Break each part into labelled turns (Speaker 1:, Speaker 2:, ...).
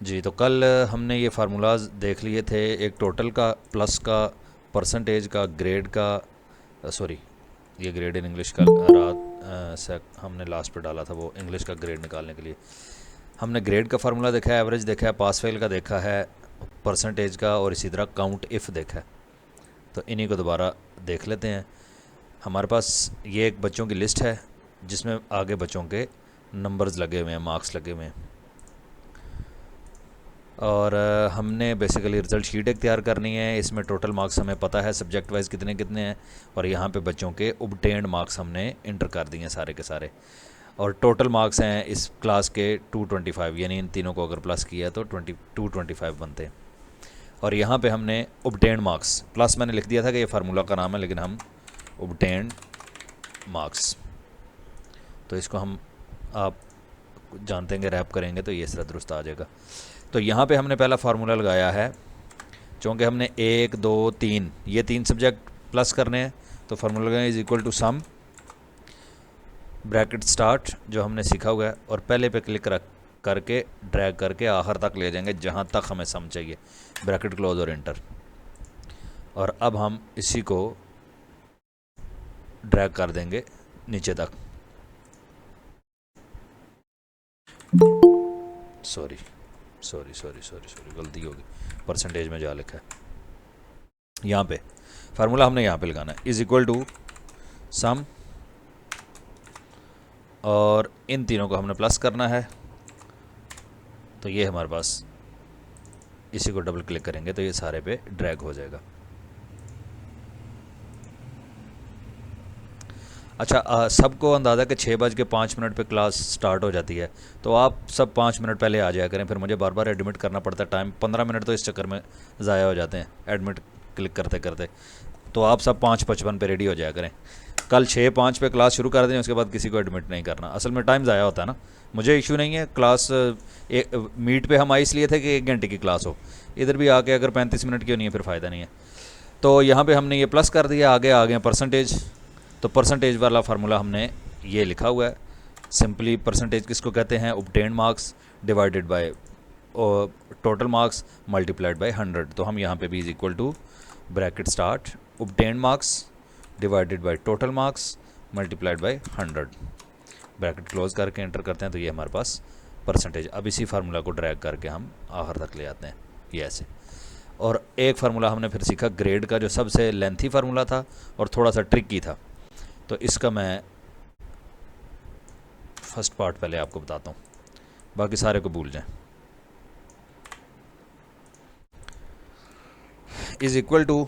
Speaker 1: जी, तो कल हमने ये फार्मूलाज देख लिए थे, एक टोटल का, प्लस का, परसेंटेज का, ग्रेड का, सॉरी ये ग्रेड इन इंग्लिश का रात से हमने लास्ट पे डाला था, वो इंग्लिश का ग्रेड निकालने के लिए हमने ग्रेड का फार्मूला देखा है, एवरेज देखा है, पास फेल का देखा है, परसेंटेज का, और इसी तरह काउंट इफ़ देखा है। तो इन्हीं को दोबारा देख लेते हैं। हमारे पास ये एक बच्चों की लिस्ट है जिसमें आगे बच्चों के नंबर्स लगे हुए हैं, मार्क्स लगे हुए हैं, और हमने बेसिकली रिज़ल्ट शीट एक तैयार करनी है। इसमें टोटल मार्क्स हमें पता है सब्जेक्ट वाइज कितने कितने हैं, और यहाँ पे बच्चों के ऑब्टेन्ड मार्क्स हमने इंटर कर दिए हैं सारे के सारे, और टोटल मार्क्स हैं इस क्लास के 225, यानी इन तीनों को अगर प्लस किया तो 225 बनते हैं। और यहाँ पे हमने ऑब्टेन्ड मार्क्स, प्लस मैंने लिख दिया था कि ये फार्मूला का नाम है, लेकिन हम ऑब्टेन्ड मार्क्स, तो इसको हम, आप जानते हैं, रैप करेंगे तो ये इस तरह दुरुस्त आ जाएगा। तो यहाँ पे हमने पहला फार्मूला लगाया है, चूँकि हमने 1 2 3 ये 3 सब्जेक्ट प्लस करने हैं, तो फार्मूला लगाएं is equal to sum bracket start, जो हमने सीखा हुआ है, और पहले पे क्लिक करके ड्रैग करके आखिर तक ले जाएंगे जहाँ तक हमें सम चाहिए, ब्रैकेट क्लोज और एंटर। और अब हम इसी को ड्रैग कर देंगे नीचे तक, sorry sorry sorry sorry sorry गलती होगी, परसेंटेज में जा लिखा है। यहाँ पे फार्मूला हमने यहाँ पे लगाना है, इज़ इक्वल टू सम, और इन तीनों को हमने प्लस करना है। तो ये हमारे पास, इसी को डबल क्लिक करेंगे तो ये सारे पे ड्रैग हो जाएगा। अच्छा, सबको अंदाज़ा कि 6:05 पे क्लास स्टार्ट हो जाती है, तो आप सब 5 मिनट पहले आ जाया करें, फिर मुझे बार बार एडमिट करना पड़ता है, टाइम 15 मिनट तो इस चक्कर में ज़ाया हो जाते हैं एडमिट क्लिक करते करते। तो आप सब 5:55 पे रेडी हो जाया करें। कल 6:05 पे क्लास शुरू कर दें, उसके बाद किसी को एडमिट नहीं करना, असल में टाइम ज़ाया होता है ना। मुझे इशू नहीं है, क्लास मीट पे हम आए इसलिए थे कि 1 घंटे की क्लास हो, इधर भी आके अगर 35 मिनट की नहीं है फिर फ़ायदा नहीं है। तो यहाँ पे हमने ये प्लस कर दिया, आगे आ गए परसेंटेज। तो परसेंटेज वाला फार्मूला हमने ये लिखा हुआ है, सिंपली परसेंटेज किसको कहते हैं, obtained marks divided by total marks multiplied by 100। तो हम यहाँ पे भी is equal to bracket start obtained marks divided by total marks multiplied by 100, bracket close करके एंटर करते हैं, तो ये हमारे पास परसेंटेज। अब इसी फार्मूला को ड्रैग करके हम आखिर तक ले आते हैं, ये ऐसे। और एक फार्मूला हमने फिर सीखा ग्रेड का, जो सबसे लेंथी फार्मूला था और थोड़ा सा ट्रिकी था, तो इसका मैं फर्स्ट पार्ट पहले आपको बताता हूँ, बाकी सारे को भूल जाएं। इज़ इक्वल टू,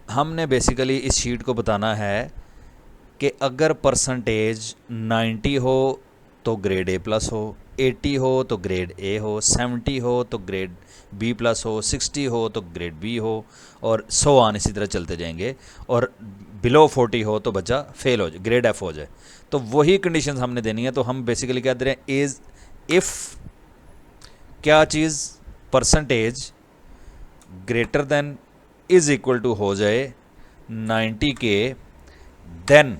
Speaker 1: हमने बेसिकली इस शीट को बताना है कि अगर परसेंटेज 90 हो तो ग्रेड ए प्लस हो, 80 हो तो ग्रेड ए हो, 70 हो तो ग्रेड बी प्लस हो, 60 हो तो ग्रेड बी हो, और सो ऑन इसी तरह चलते जाएंगे, और बिलो 40 हो तो बच्चा फेल हो जाए, ग्रेड एफ हो जाए। तो वही कंडीशंस हमने देनी है। तो हम बेसिकली क्या दे रहे हैं, इज इफ़ क्या चीज़ percentage greater than is equal to हो जाए 90 के, देन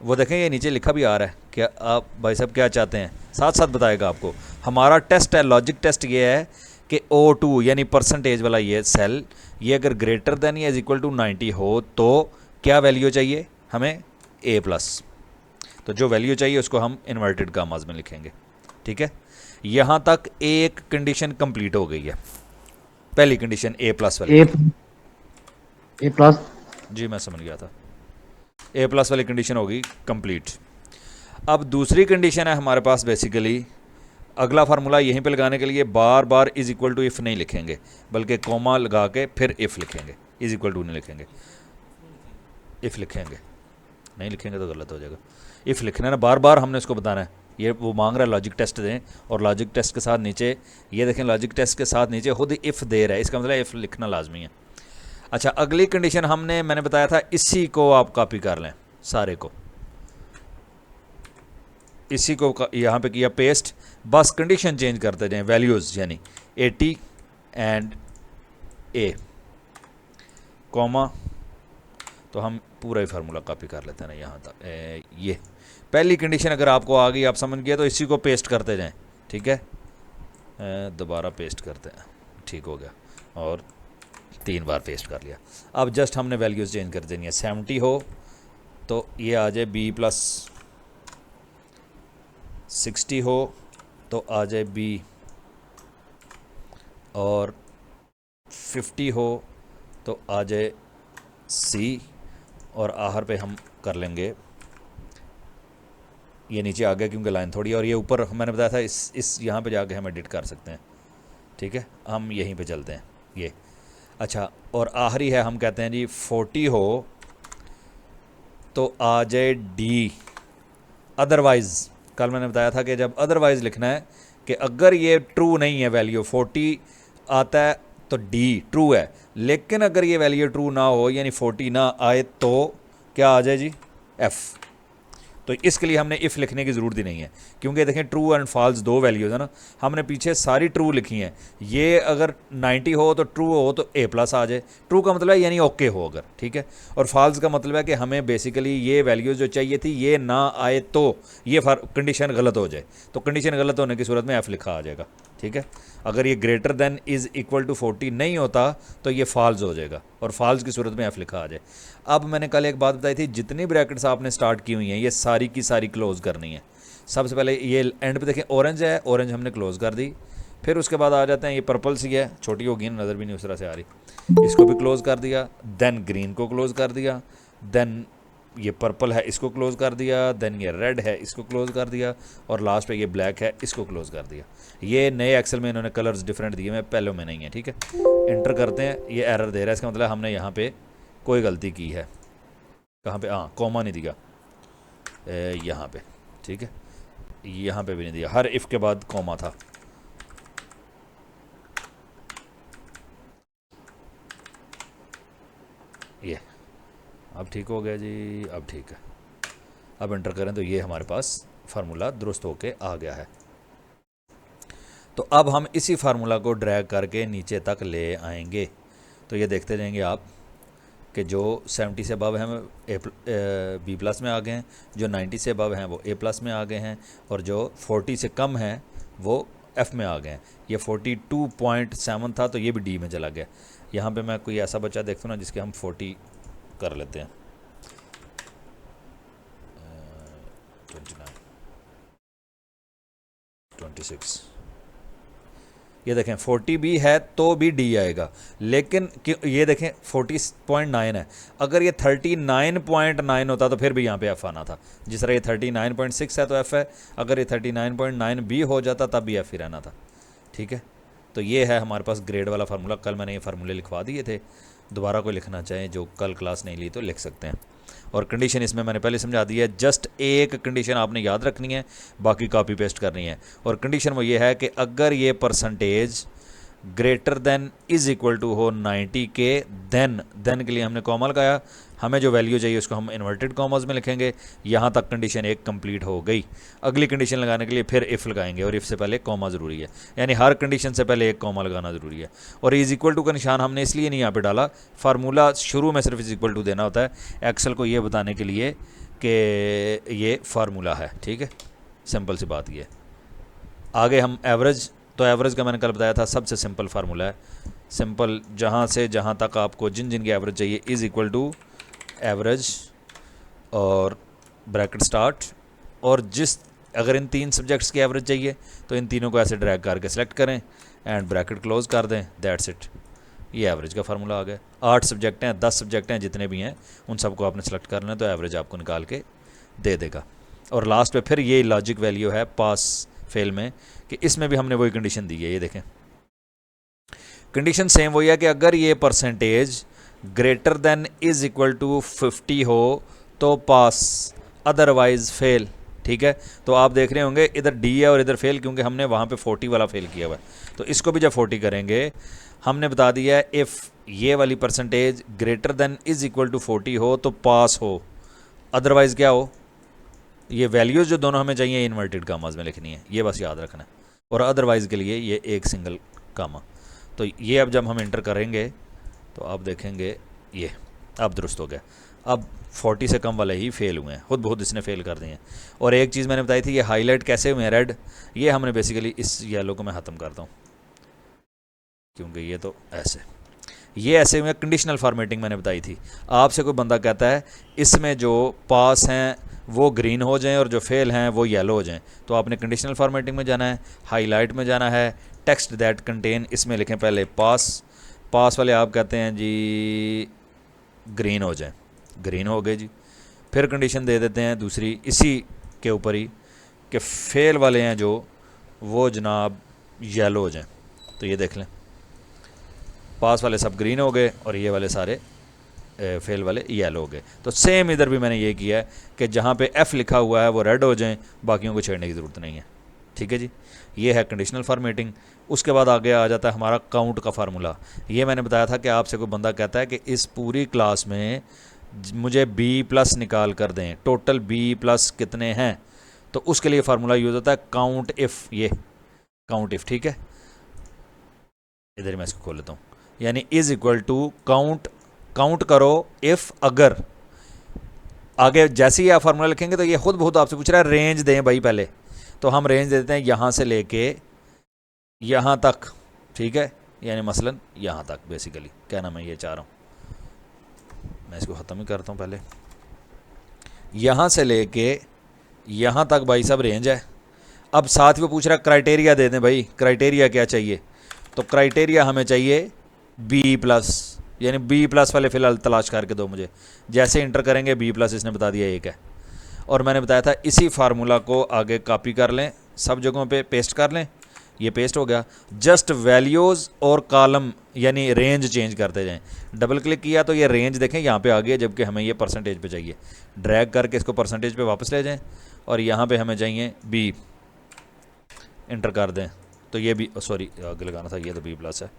Speaker 1: वो देखें ये नीचे लिखा भी आ रहा है, क्या आप भाई साहब क्या चाहते हैं, साथ साथ बताएगा आपको। हमारा टेस्ट है, लॉजिक टेस्ट ये है कि O2 यानी परसेंटेज वाला ये सेल, ये अगर ग्रेटर देन या इज इक्वल टू 90 हो तो क्या वैल्यू चाहिए हमें, A प्लस। तो जो वैल्यू चाहिए उसको हम इन्वर्टेड गामाज में लिखेंगे, ठीक है। यहाँ तक एक कंडीशन कंप्लीट हो गई है, पहली कंडीशन A प्लस वाली।
Speaker 2: ए प्लस,
Speaker 1: जी मैं समझ गया था, A प्लस वाली कंडीशन होगी कंप्लीट। अब दूसरी कंडीशन है हमारे पास, बेसिकली अगला फार्मूला यहीं पे लगाने के लिए बार बार इज इक्वल टू इफ़ नहीं लिखेंगे, बल्कि कॉमा लगा के फिर इफ़ लिखेंगे, इज इक्वल टू नहीं लिखेंगे, इफ़ लिखेंगे, नहीं लिखेंगे तो गलत हो जाएगा। इफ़ लिखना है ना, बार बार हमने इसको बताना है। ये वो मांग रहा है लॉजिक टेस्ट दें, और लॉजिक टेस्ट के साथ नीचे ये देखें, लॉजिक टेस्ट के साथ नीचे खुद इफ़ दे रहा है, इसका मतलब इफ़ लिखना लाजमी है। अच्छा, अगली कंडीशन मैंने बताया था, इसी को आप कॉपी कर लें, सारे को इसी को यहाँ पे किया पेस्ट, बस कंडीशन चेंज करते जाएं, वैल्यूज़ यानी 80 एंड ए कॉमा, तो हम पूरा ही फार्मूला कॉपी कर लेते हैं ना यहाँ तक। ये पहली कंडीशन अगर आपको आ गई, आप समझ गए, तो इसी को पेस्ट करते जाएं, ठीक है। दोबारा पेस्ट करते हैं, ठीक हो गया, और 3 बार पेस्ट कर लिया। अब जस्ट हमने वैल्यूज़ चेंज कर देनी है। 70 हो तो ये आ जाए b प्लस, 60 हो तो आ जाए b, और 50 हो तो आ जाए c, और आखिर पे हम कर लेंगे, ये नीचे आ गया क्योंकि लाइन थोड़ी है, और ये ऊपर मैंने बताया था इस यहाँ पे जाके हम एडिट कर सकते हैं, ठीक है। हम यहीं पे चलते हैं ये। अच्छा, और आखिरी है, हम कहते हैं जी 40 हो तो आ जाए डी। अदरवाइज़ कल मैंने बताया था कि जब अदरवाइज़ लिखना है कि अगर ये ट्रू नहीं है, वैल्यू 40 आता है तो डी ट्रू है, लेकिन अगर ये वैल्यू ट्रू ना हो यानी 40 ना आए तो क्या आ जाए जी, एफ़। तो इसके लिए हमने इफ़ लिखने की ज़रूरत ही नहीं है, क्योंकि देखें ट्रू एंड फॉल्स 2 वैल्यूज़ है ना, हमने पीछे सारी ट्रू लिखी हैं। ये अगर 90 हो तो ट्रू हो तो ए प्लस आ जाए, ट्रू का मतलब है यानी ओके हो अगर, ठीक है। और फॉल्स का मतलब है कि हमें बेसिकली ये वैल्यूज़ जो चाहिए थी ये ना आए तो ये कंडीशन गलत हो जाए, तो कंडीशन गलत होने की सूरत में एफ़ लिखा आ जाएगा, ठीक है। अगर ये greater than is equal to 40 नहीं होता तो ये फॉल्स हो जाएगा, और फॉल्स की सूरत में एफ़ लिखा आ जाए। अब मैंने कल एक बात बताई थी, जितनी ब्रैकेट्स आपने स्टार्ट की हुई हैं ये सारी की सारी क्लोज़ करनी है। सबसे पहले ये एंड पे देखें ऑरेंज है, ऑरेंज हमने क्लोज़ कर दी। फिर उसके बाद आ जाते हैं, ये पर्पल सी है, छोटी होगी ना, नज़र भी नहीं उस तरह से आ रही, इसको भी क्लोज़ कर दिया। देन ग्रीन को क्लोज़ कर दिया, देन ये पर्पल है इसको क्लोज़ कर दिया, देन ये रेड है इसको क्लोज़ कर दिया, और लास्ट पे ये ब्लैक है इसको क्लोज़ कर दिया। ये नए एक्सेल में इन्होंने कलर्स डिफरेंट दिए, मैं पहले में नहीं है, ठीक है। इंटर करते हैं, ये एरर दे रहा है, इसका मतलब हमने यहाँ पे कोई गलती की है। कहाँ पे, हाँ कॉमा नहीं दिया यहाँ पे, ठीक है, यहाँ पे भी नहीं दिया, हर इफ़ के बाद कॉमा था। ये अब ठीक हो गया जी, अब ठीक है। अब इंटर करें तो ये हमारे पास फार्मूला दुरुस्त होके आ गया है। तो अब हम इसी फार्मूला को ड्रैग करके नीचे तक ले आएंगे। तो ये देखते जाएंगे आप कि जो 70 से अबव हैं बी प्लस में आ गए हैं, जो 90 से अबव हैं वो ए प्लस में आ गए हैं, और जो 40 से कम हैं वो एफ़ में आ गए हैं। ये 42.7 था तो ये भी डी में चला गया। यहाँ पे मैं कोई ऐसा बच्चा देखता हूँ ना जिसके हम 40 कर लेते हैं, 29, 26, ये देखें 40 भी है तो भी डी आएगा, लेकिन ये देखें 40.9 है, अगर ये 39.9 होता तो फिर भी यहाँ पे एफ़ आना था। जिस तरह ये 39.6 है तो एफ़ है, अगर ये 39.9 भी हो जाता तब भी एफ़ ही रहना था, ठीक है। तो ये है हमारे पास ग्रेड वाला फार्मूला। कल मैंने ये फार्मूले लिखवा दिए थे, दोबारा कोई लिखना चाहें जो कल क्लास नहीं ली तो लिख सकते हैं। और कंडीशन इसमें मैंने पहले समझा दी है, जस्ट एक कंडीशन आपने याद रखनी है, बाकी कॉपी पेस्ट करनी है। और कंडीशन वो ये है कि अगर ये percentage greater than is equal to हो 90 के, देन के लिए हमने कॉमा लगाया, हमें जो वैल्यू चाहिए उसको हम इन्वर्टेड कॉमास में लिखेंगे। यहाँ तक कंडीशन एक कंप्लीट हो गई। अगली कंडीशन लगाने के लिए फिर इफ़ लगाएंगे, और इफ़ से पहले कॉमा ज़रूरी है, यानी हर कंडीशन से पहले एक कॉमा लगाना ज़रूरी है। और इज़ इक्वल टू का निशान हमने इसलिए नहीं यहाँ पे डाला, फार्मूला शुरू में सिर्फ इज़ इक्वल टू देना होता है एक्सेल को ये बताने के लिए कि ये फार्मूला है, ठीक है। सिंपल सी बात ये। आगे हम एवरेज, तो एवरेज का मैंने कल बताया था सबसे सिंपल फार्मूला है, सिंपल जहाँ से जहाँ तक आपको जिन की एवरेज चाहिए इज़ इक्वल टू एवरेज और ब्रैकेट स्टार्ट, और जिस अगर इन 3 सब्जेक्ट्स की एवरेज चाहिए तो इन तीनों को ऐसे ड्रैग करके सेलेक्ट करें एंड ब्रैकेट क्लोज कर दें, दैट्स इट। ये एवरेज का फार्मूला आ गया। 8 सब्जेक्ट हैं, 10 सब्जेक्ट हैं, जितने भी हैं उन सबको आपने सेलेक्ट करना है तो एवरेज आपको निकाल के दे देगा। और लास्ट पे फिर ये लॉजिक वैल्यू है पास फेल में, कि इसमें भी हमने वही कंडीशन दी है। ये देखें कंडीशन सेम वही है कि अगर ये percentage greater than is equal to 50 हो तो पास, अदरवाइज फेल, ठीक है। तो आप देख रहे होंगे इधर डी है और इधर फेल, क्योंकि हमने वहाँ पे 40 वाला फेल किया हुआ है। तो इसको भी जब 40 करेंगे, हमने बता दिया है इफ़ ये वाली percentage greater than is equal to 40 हो तो पास हो, अदरवाइज़ क्या हो। ये वैल्यूज़ जो दोनों हमें चाहिए इन्वर्टेड कामाज में लिखनी है, ये बस याद रखना है। और अदरवाइज़ के लिए ये एक सिंगल कामा। तो ये अब जब हम इंटर करेंगे तो आप देखेंगे ये अब दुरुस्त हो गया। अब 40 से कम वाले ही फेल हुए हैं, खुद बहुत इसने फेल कर दिए हैं। और एक चीज़ मैंने बताई थी, ये हाईलाइट कैसे हुए हैं रेड, ये हमने बेसिकली इस येलो को मैं ख़त्म करता हूँ क्योंकि ये तो ऐसे, ये ऐसे हुए कंडीशनल फॉर्मेटिंग मैंने बताई थी। आपसे कोई बंदा कहता है इसमें जो पास हैं वो ग्रीन हो जाएं और जो फेल हैं वो येलो हो जाएं, तो आपने कंडीशनल फॉर्मेटिंग में जाना है, हाईलाइट में जाना है, टेक्स्ट दैट कंटेन, इसमें लिखें पहले पास, पास वाले आप कहते हैं जी ग्रीन हो जाएं, ग्रीन हो गए जी। फिर कंडीशन दे देते हैं दूसरी इसी के ऊपर ही कि फेल वाले हैं जो वो जनाब येलो हो जाएं, तो ये देख लें पास वाले सब ग्रीन हो गए और ये वाले सारे फेल वाले येलो हो गए। तो सेम इधर भी मैंने ये किया है कि जहाँ पे एफ़ लिखा हुआ है वो रेड हो जाएं, बाकियों को छेड़ने की ज़रूरत नहीं है। ठीक है जी, ये है कंडीशनल फॉर्मेटिंग। उसके बाद आगे आ जाता है हमारा काउंट का फार्मूला। ये मैंने बताया था कि आपसे कोई बंदा कहता है कि इस पूरी क्लास में मुझे B+ निकाल कर दें, टोटल B+ कितने हैं, तो उसके लिए फार्मूला यूज़ होता है काउंट इफ़, ये काउंट इफ़। ठीक है, इधर मैं इसको खोल लेता हूँ, यानी is equal to count, count करो इफ़, अगर आगे जैसे ही आप फार्मूला लिखेंगे तो ये खुद बहुत आपसे पूछ रहा है रेंज दें भाई पहले, तो हम रेंज देते हैं यहाँ से लेके यहाँ तक। ठीक है, यानी मसलन यहाँ तक बेसिकली कहना मैं ये चाह रहा हूँ। मैं इसको ख़त्म ही करता हूँ पहले, यहाँ से लेके यहाँ तक भाई सब रेंज है। अब साथ में पूछ रहा है क्राइटेरिया दे दें भाई, क्राइटेरिया क्या चाहिए, तो क्राइटेरिया हमें चाहिए B+, यानी B+ वाले फ़िलहाल तलाश करके दो मुझे। जैसे इंटर करेंगे B+ इसने बता दिया एक है, और मैंने बताया था इसी फार्मूला को आगे कॉपी कर लें, सब जगहों पे पेस्ट कर लें, ये पेस्ट हो गया। जस्ट वैल्यूज़ और कॉलम यानी रेंज चेंज करते जाएं। डबल क्लिक किया तो ये रेंज देखें यहाँ पे आ गया, जबकि हमें ये परसेंटेज पे चाहिए। ड्रैग करके इसको परसेंटेज पे वापस ले जाएं और यहाँ पे हमें चाहिए B, इंटर कर दें तो ये भी, सॉरी आगे लगाना था, ये तो B+ है।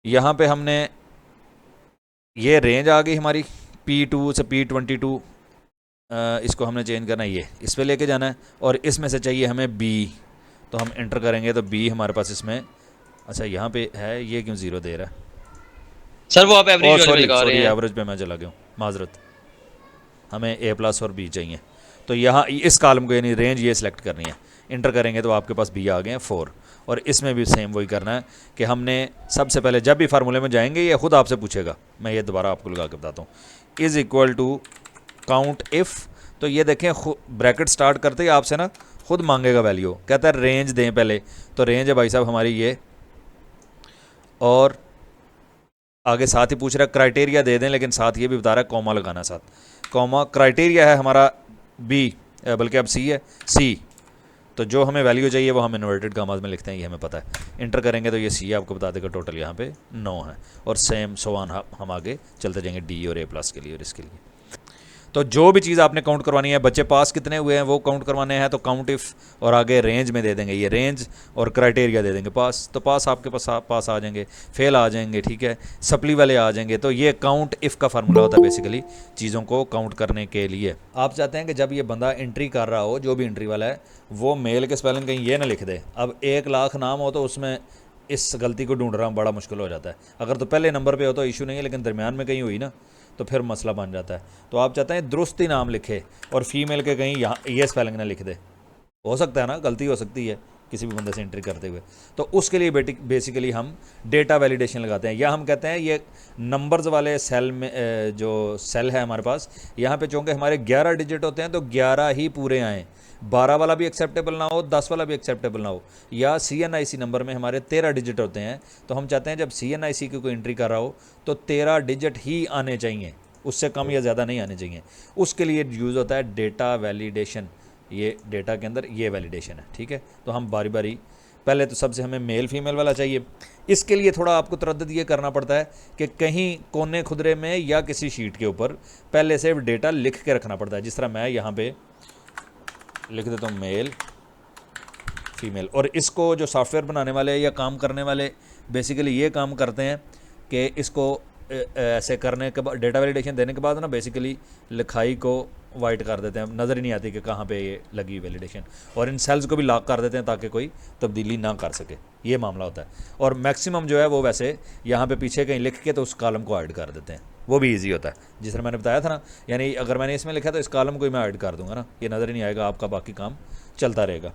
Speaker 1: यहाँ पे हमने ये रेंज आ गई हमारी P2 से P22, इसको हमने चेंज करना है, ये इस पे लेके जाना है, और इसमें से चाहिए हमें B, तो हम इंटर करेंगे तो B हमारे पास इसमें, अच्छा यहाँ पे है, ये क्यों 0 दे रहा है
Speaker 3: सर, वो आप एवरेज वाले लगा रहे हैं।
Speaker 1: एवरेज पे मैं चला गया हूँ, माजरत, हमें A+ और B चाहिए। तो यहाँ इस कॉलम को यानी रेंज ये सिलेक्ट करनी है, इंटर करेंगे तो आपके पास B आ गए हैं 4। और इसमें भी सेम वही करना है कि हमने सबसे पहले जब भी फार्मूले में जाएंगे ये खुद आपसे पूछेगा, मैं ये दोबारा आपको लगा के बताता हूँ, is equal to count if. तो ये देखें ब्रैकेट स्टार्ट करते ही आपसे ना खुद मांगेगा वैल्यू, कहता है रेंज दें पहले, तो रेंज है भाई साहब हमारी ये, और आगे साथ ही पूछ रहा है क्राइटेरिया दे दें, लेकिन साथ ये भी बता रहा है कॉमा लगाना, साथ कॉमा। क्राइटेरिया है हमारा B, बल्कि अब C है, C, तो जो हमें वैल्यू चाहिए वो हम इन्वर्टेड कामास में लिखते हैं, ये हमें पता है। इंटर करेंगे तो ये C आपको बता देगा टोटल यहाँ पे 9 है, और सेम सो ऑन हम आगे चलते जाएंगे D और A+ के लिए और इसके लिए। तो जो भी चीज़ आपने काउंट करवानी है, बच्चे पास कितने हुए हैं वो काउंट करवाने हैं, तो काउंट इफ़, और आगे रेंज में दे देंगे ये रेंज, और क्राइटेरिया दे देंगे पास, तो पास आपके पास आ जाएंगे, फेल आ जाएंगे, ठीक है, सप्ली वाले आ जाएंगे। तो ये काउंट इफ़ का फार्मूला होता है बेसिकली चीज़ों को काउंट करने के लिए। आप चाहते हैं कि जब ये बंदा एंट्री कर रहा हो, जो भी एंट्री वाला है, वो मेल के स्पेलिंग कहीं ये ना लिख दे। अब 1 लाख नाम हो तो उसमें इस गलती को ढूंढ रहा बड़ा मुश्किल हो जाता है। अगर तो पहले नंबर पे हो तो इशू नहीं है, लेकिन दरमियान में कहीं हुई ना तो फिर मसला बन जाता है। तो आप चाहते हैं दुरुस्त ही नाम लिखे और फीमेल के कहीं यहाँ ये स्पेलिंग ना लिख दे, हो सकता है ना, गलती हो सकती है किसी भी बंदे से एंट्री करते हुए। तो उसके लिए बेसिकली हम डेटा वैलिडेशन लगाते हैं, या हम कहते हैं ये नंबर्स वाले सेल में जो सेल है हमारे पास, यहाँ पे चूँकि हमारे 11 डिजिट होते हैं तो 11 ही पूरे आएँ, 12 वाला भी एक्सेप्टेबल ना हो, 10 वाला भी एक्सेप्टेबल ना हो। या CNIC नंबर में हमारे 13 डिजिट होते हैं, तो हम चाहते हैं जब CNIC की कोई एंट्री कर रहा हो तो 13 डिजिट ही आने चाहिए, उससे कम या ज़्यादा नहीं आने चाहिए। उसके लिए यूज़ होता है डेटा वैलिडेशन, ये डेटा के अंदर ये वैलिडेशन है, ठीक है। तो हम बारी बारी, पहले तो सबसे हमें मेल फीमेल वाला चाहिए। इसके लिए थोड़ा आपको तरद्दुद ये करना पड़ता है कि कहीं कोने खुदरे में या किसी शीट के ऊपर पहले से डेटा लिख के रखना पड़ता है। जिस तरह मैं यहाँ पे लिख देता हूँ मेल फीमेल, और इसको जो सॉफ्टवेयर बनाने वाले या काम करने वाले बेसिकली ये काम करते हैं कि इसको ऐसे करने के बाद, डेटा वैलिडेशन देने के बाद ना, बेसिकली लिखाई को वाइट कर देते हैं, नज़र ही नहीं आती कि कहाँ पे ये लगी वैलिडेशन, और इन सेल्स को भी लॉक कर देते हैं ताकि कोई तब्दीली ना कर सके, ये मामला होता है। और मैक्सिमम जो है वो वैसे यहाँ पे पीछे कहीं लिख के तो उस कॉलम को ऐड कर देते हैं, वो भी ईजी होता है, जिस तरह मैंने बताया था ना। यानी अगर मैंने इसमें लिखा तो इस कॉलम को ही मैं ऐड कर दूंगा ना, ये नज़र ही नहीं आएगा, आपका बाकी काम चलता रहेगा।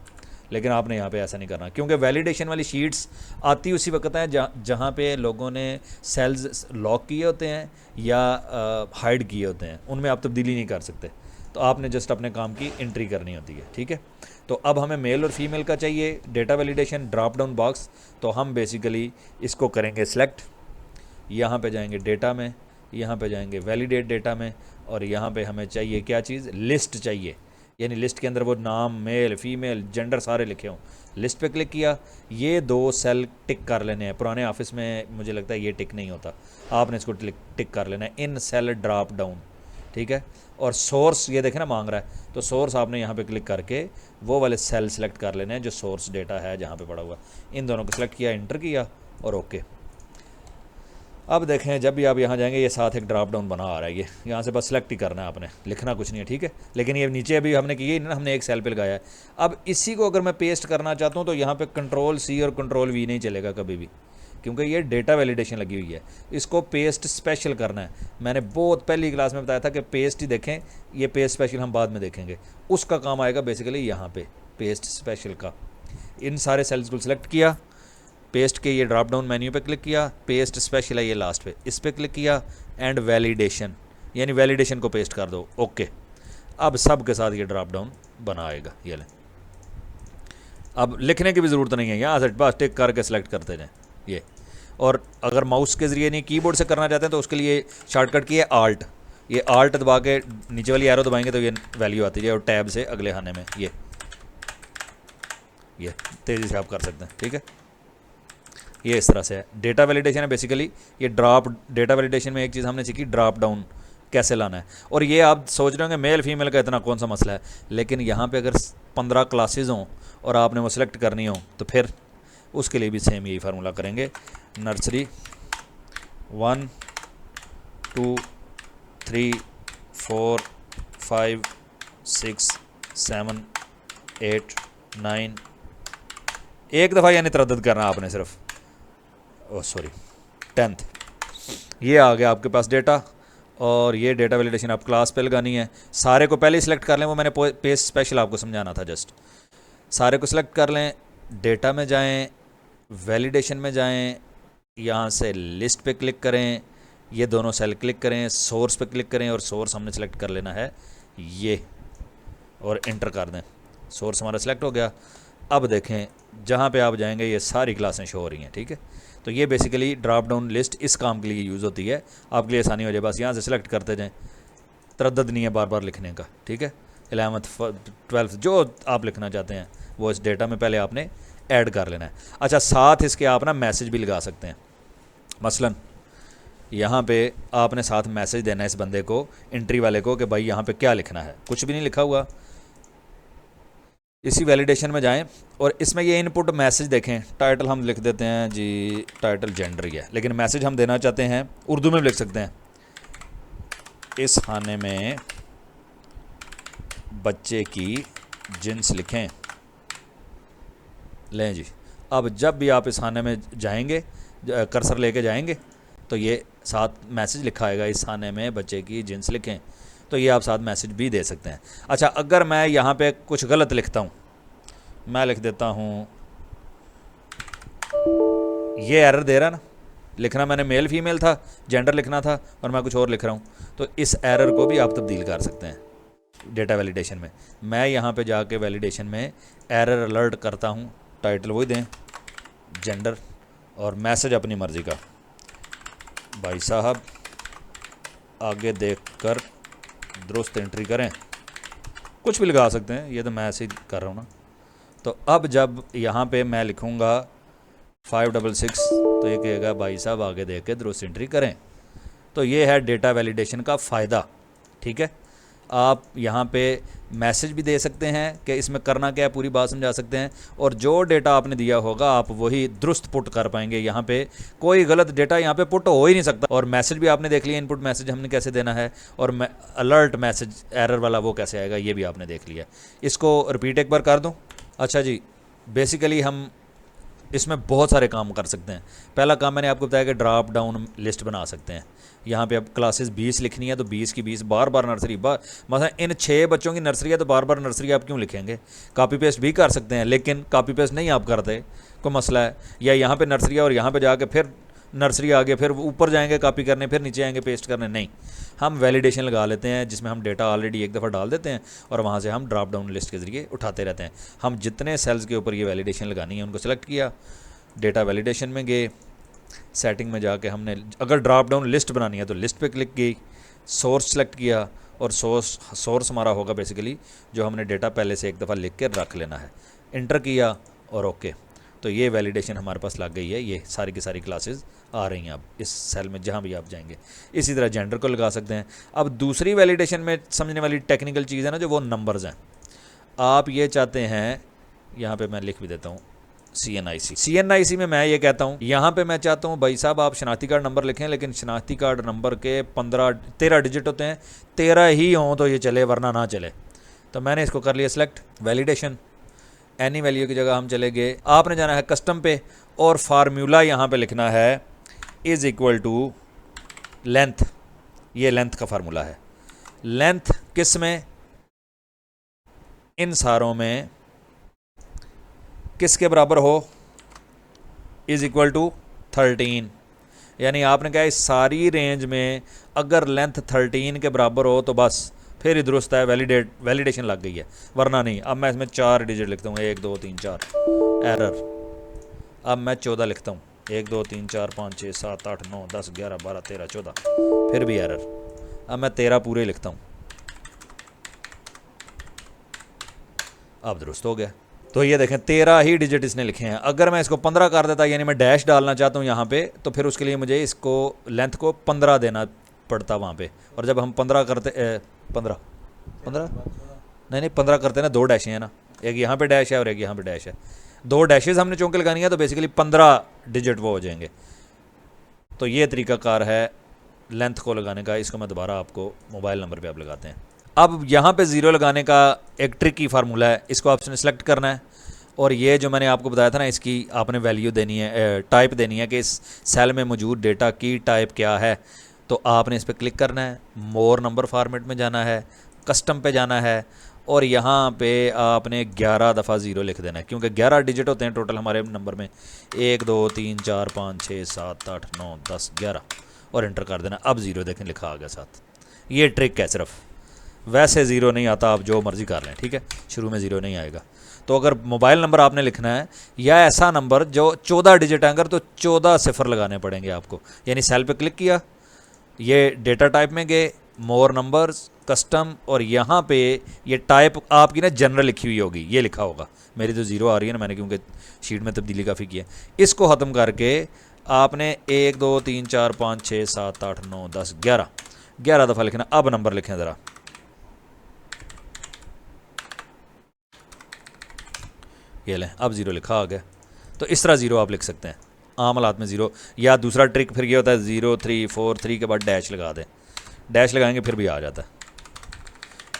Speaker 1: लेकिन आपने यहाँ पे ऐसा नहीं करना, क्योंकि वैलिडेशन वाली शीट्स आती उसी वक्त है जहाँ पे लोगों ने सेल्स लॉक किए होते हैं या हाइड किए होते हैं, उनमें आप तब्दीली नहीं कर सकते। तो आपने जस्ट अपने काम की एंट्री करनी होती है, ठीक है। तो अब हमें मेल और फीमेल का चाहिए data validation drop down box, तो हम बेसिकली इसको करेंगे सिलेक्ट, यहाँ पे जाएंगे डेटा में, यहाँ पे जाएंगे वैलिडेट डेटा में, और यहाँ पे हमें चाहिए क्या चीज़, लिस्ट चाहिए, यानी लिस्ट के अंदर वो नाम, मेल फीमेल जेंडर सारे लिखे हों। लिस्ट पे क्लिक किया, ये 2 सेल टिक कर लेने हैं। पुराने ऑफिस में मुझे लगता है ये टिक नहीं होता, आपने इसको टिक कर लेना है, इन सेल ड्रॉप डाउन, ठीक है। और सोर्स ये देखें ना मांग रहा है, तो सोर्स आपने यहाँ पे क्लिक करके वो वाले सेल सेलेक्ट कर लेने हैं जो सोर्स डेटा है जहाँ पे पड़ा हुआ, इन दोनों को सिलेक्ट किया, इंटर किया और ओके। अब देखें जब भी आप यहाँ जाएंगे ये साथ एक ड्रॉप डाउन बना आ रहा है, ये यहाँ से बस सेलेक्ट ही करना है आपने, लिखना कुछ नहीं है, ठीक है। लेकिन ये नीचे अभी हमने किया ही ना, हमने एक सेल पे लगाया है। अब इसी को अगर मैं पेस्ट करना चाहता हूँ तो यहाँ पे Ctrl+C और Ctrl+V नहीं चलेगा कभी भी, क्योंकि ये डेटा वैलिडेशन लगी हुई है। इसको पेस्ट स्पेशल करना है। मैंने बहुत पहली क्लास में बताया था कि पेस्ट ही देखें, ये पेस्ट स्पेशल हम बाद में देखेंगे, उसका काम आएगा बेसिकली यहाँ पे पेस्ट स्पेशल का। इन सारे सेल्स को सिलेक्ट किया, पेस्ट के ये ड्रॉप डाउन मेन्यू पे क्लिक किया, पेस्ट स्पेशल है ये लास्ट पे, इस पे क्लिक किया एंड वैलिडेशन, यानी वैलिडेशन को पेस्ट कर दो, ओके। अब सब के साथ ये ड्रॉप डाउन बना आएगा, ये लें। अब लिखने की भी ज़रूरत नहीं है, यहाँ से बस टिक करके सेलेक्ट करते जाएं ये। और अगर माउस के ज़रिए नहीं कीबोर्ड से करना चाहते हैं तो उसके लिए शॉर्टकट की है आल्ट, ये आल्ट दबा के नीचे वाली एरो दबाएंगे तो ये वैल्यू आती है, और टैब से अगले खाने में ये तेज़ी से आप कर सकते हैं, ठीक है। ये इस तरह से है, डेटा वैलिडेशन है बेसिकली। ये डेटा वैलिडेशन में एक चीज़ हमने सीखी, ड्रॉप डाउन कैसे लाना है। और ये आप सोच रहे होंगे मेल फीमेल का इतना कौन सा मसला है, लेकिन यहाँ पे अगर 15 क्लासेज हों और आपने वो सिलेक्ट करनी हो तो फिर उसके लिए भी सेम यही फार्मूला करेंगे। नर्सरी 1 2 3 4 5 6 7 8 9, एक दफ़ा यानी तरद्दुद करना आपने सिर्फ, ओह सॉरी 10th। ये आ गया आपके पास डेटा, और ये डेटा वैलिडेशन आप क्लास पे लगानी है। सारे को पहले ही सिलेक्ट कर लें, वो मैंने पेस्ट स्पेशल आपको समझाना था, जस्ट सारे को सिलेक्ट कर लें, डेटा में जाएं, वैलिडेशन में जाएं, यहाँ से लिस्ट पे क्लिक करें, ये दोनों सेल क्लिक करें, सोर्स पे क्लिक करें, और सोर्स हमने सेलेक्ट कर लेना है ये, और इंटर कर दें। सोर्स हमारा सेलेक्ट हो गया। अब देखें जहाँ पे आप जाएंगे ये सारी क्लासें शो हो रही हैं, ठीक है। तो ये बेसिकली ड्रॉप डाउन लिस्ट इस काम के लिए यूज़ होती है, आपके लिए आसानी हो जाए, बस यहाँ से सिलेक्ट करते जाएं, तरद्दुद नहीं है बार बार लिखने का, ठीक है। 11th 12th जो आप लिखना चाहते हैं वो इस डेटा में पहले आपने ऐड कर लेना है। अच्छा, साथ इसके आप ना मैसेज भी लगा सकते हैं। मसलन यहाँ पे आपने साथ मैसेज देना है इस बंदे को, एंट्री वाले को, कि भाई यहाँ पे क्या लिखना है, कुछ भी नहीं लिखा हुआ। इसी वैलिडेशन में जाएं और इसमें ये इनपुट मैसेज देखें, टाइटल हम लिख देते हैं जी, टाइटल जेंडर ही है, लेकिन मैसेज हम देना चाहते हैं उर्दू में भी लिख सकते हैं, इस खाने में बच्चे की जिन्स लिखें। लें जी, अब जब भी आप इस खाने में जाएंगे, कर्सर लेके जाएंगे, तो ये साथ मैसेज लिखा आएगा, इस खाने में बच्चे की जिन्स लिखें। तो ये आप साथ मैसेज भी दे सकते हैं। अच्छा, अगर मैं यहाँ पे कुछ गलत लिखता हूँ, मैं लिख देता हूँ, ये एरर दे रहा ना, लिखना मैंने मेल फीमेल था, जेंडर लिखना था, और मैं कुछ और लिख रहा हूँ, तो इस एरर को भी आप तब्दील कर सकते हैं डेटा वैलिडेशन में। मैं यहाँ पे जाके वैलिडेशन में एरर अलर्ट करता हूँ, टाइटल वही दें, जेंडर, और मैसेज अपनी मर्ज़ी का, भाई साहब आगे देखकर दुरुस्त एंट्री करें, कुछ भी लगा सकते हैं, ये तो मैं ऐसे ही कर रहा हूँ ना। तो अब जब यहाँ पे मैं लिखूँगा 566, तो ये कहेगा भाई साहब आगे देख के दुरुस्त एंट्री करें। तो ये है डेटा वैलिडेशन का फ़ायदा, ठीक है। आप यहाँ पे मैसेज भी दे सकते हैं कि इसमें करना क्या है, पूरी बात समझा सकते हैं, और जो डेटा आपने दिया होगा आप वही दुरुस्त पुट कर पाएंगे। यहाँ पे कोई गलत डेटा यहाँ पे पुट हो ही नहीं सकता। और मैसेज भी आपने देख लिया, इनपुट मैसेज हमने कैसे देना है, और अलर्ट मैसेज एरर वाला वो कैसे आएगा ये भी आपने देख लिया। इसको रिपीट एक बार कर दूँ। अच्छा जी, बेसिकली हम इसमें बहुत सारे काम कर सकते हैं। पहला काम मैंने आपको बताया कि ड्रॉप डाउन लिस्ट बना सकते हैं। यहाँ पे अब क्लासेस 20 लिखनी है तो 20 की 20 बार बार नर्सरी मतलब इन 6 बच्चों की नर्सरी है तो बार बार नर्सरी आप क्यों लिखेंगे। कॉपी पेस्ट भी कर सकते हैं, लेकिन कॉपी पेस्ट नहीं आप करते, कोई मसला है। या यहाँ पे नर्सरी है और यहाँ पे जाके फिर नर्सरी आगे, फिर ऊपर जाएंगे कॉपी करने, फिर नीचे आएंगे पेस्ट करने, नहीं। हम वैलिडेशन लगा लेते हैं जिसमें हम डेटा ऑलरेडी एक दफ़ा डाल देते हैं और वहाँ से हम ड्रॉप डाउन लिस्ट के ज़रिए उठाते रहते हैं। हम जितने सेल्स के ऊपर ये वैलिडेशन लगानी है उनको सेलेक्ट किया, डेटा वैलिडेशन में गए, सेटिंग में जाके हमने अगर ड्रॉप डाउन लिस्ट बनानी है तो लिस्ट पे क्लिक की, सोर्स सेलेक्ट किया, और सोर्स हमारा होगा बेसिकली जो हमने डेटा पहले से एक दफ़ा लिख के रख लेना है। इंटर किया और ओके, तो ये वैलिडेशन हमारे पास लग गई है। ये सारी की सारी क्लासेस आ रही हैं अब इस सेल में जहाँ भी आप जाएंगे। इसी तरह जेंडर को लगा सकते हैं। अब दूसरी वैलिडेशन में समझने वाली टेक्निकल चीज़ है ना, जो वो नंबर्स हैं। आप ये चाहते हैं, यहाँ पे मैं लिख भी देता हूँ CNIC में मैं ये कहता हूँ, यहाँ पे मैं चाहता हूँ भाई साहब आप शनाख्ती कार्ड नंबर लिखें, लेकिन शनाख्ती कार्ड नंबर के 13 डिजिट होते हैं, 13 ही हों तो ये चले, वरना ना चले। तो मैंने इसको कर लिया सिलेक्ट, वैलिडेशन, एनी वैल्यू की जगह हम चले गए। आपने जाना है कस्टम पे और फार्मूला यहाँ पे लिखना है इज़ इक्वल टू लेंथ। ये लेंथ का फार्मूला है। लेंथ किस में, इन सारों में किसके बराबर हो, इज़ इक्वल टू 13। यानी आपने कहा इस सारी रेंज में अगर लेंथ 13 के बराबर हो तो बस फिर ही दुरुस्त है, वैलिडेशन लग गई है, वरना नहीं। अब मैं इसमें 4 डिजिट लिखता हूँ, 1 2 3 4, एरर। अब मैं 14 लिखता हूँ, 1 2 3 4 5 6 7 8 9 10 11 12 13 14, फिर भी एरर। अब मैं 13 पूरे लिखता हूँ, अब दुरुस्त हो गया। तो ये देखें 13 ही डिजिट इसने लिखे हैं। अगर मैं इसको 15 कर देता, यानी मैं डैश डालना चाहता हूँ यहाँ पे, तो फिर उसके लिए मुझे इसको लेंथ को 15 देना पड़ता वहाँ पे। और जब हम 15 करते 15 नहीं 15 करते ना, 2 डैशें हैं ना, एक यहाँ पे डैश है और एक यहाँ पे डैश है, 2 डैशेज हमने चौंके लगानी है, तो बेसिकली 15 डिजिट वो हो जाएंगे। तो ये तरीकाकार है लेंथ को लगाने का। इसको मैं दोबारा आपको मोबाइल नंबर पे आप लगाते हैं। अब यहाँ पे 0 लगाने का एक ट्रिकी फार्मूला है, इसको आपने सेलेक्ट करना है, और ये जो मैंने आपको बताया था ना, इसकी आपने वैल्यू देनी है, टाइप देनी है कि इस सेल में मौजूद डेटा की टाइप क्या है। तो आपने इस पर क्लिक करना है, मोर नंबर फॉर्मेट में जाना है, कस्टम पे जाना है, और यहाँ पे आपने 11 दफ़ा 0 लिख देना है, क्योंकि 11 डिजिट होते हैं टोटल हमारे नंबर में, 1 2 3 4 5 6 7 8 9 10 11, और एंटर कर देना। अब 0 देखें लिखा आ गया साथ। ये ट्रिक है सिर्फ, वैसे 0 नहीं आता, आप जो मर्ज़ी कर लें, ठीक है, शुरू में 0 नहीं आएगा। तो अगर मोबाइल नंबर आपने लिखना है या ऐसा नंबर जो 14 डिजिट है अगर, तो 14 सिफर लगाने पड़ेंगे आपको। यानी सेल पे क्लिक किया, ये डेटा टाइप में गए, मोर नंबर्स, कस्टम, और यहाँ पे ये टाइप आपकी ना जनरल लिखी हुई होगी, ये लिखा होगा। मेरी तो 0 आ रही है ना, मैंने क्योंकि शीट में तब्दीली काफ़ी की है। इसको ख़त्म करके आपने 1 2 3 4 5 6 7 8 9 10 11 दफ़ा लिखना। अब नंबर लिखें ज़रा, ये लें, अब 0 लिखा आ गया। तो इस तरह 0 आप लिख सकते हैं आम हालात में 0। या दूसरा ट्रिक फिर ये होता है 0 3 4 3 के बाद डैश लगा दें, डैश लगाएंगे फिर भी आ जाता है।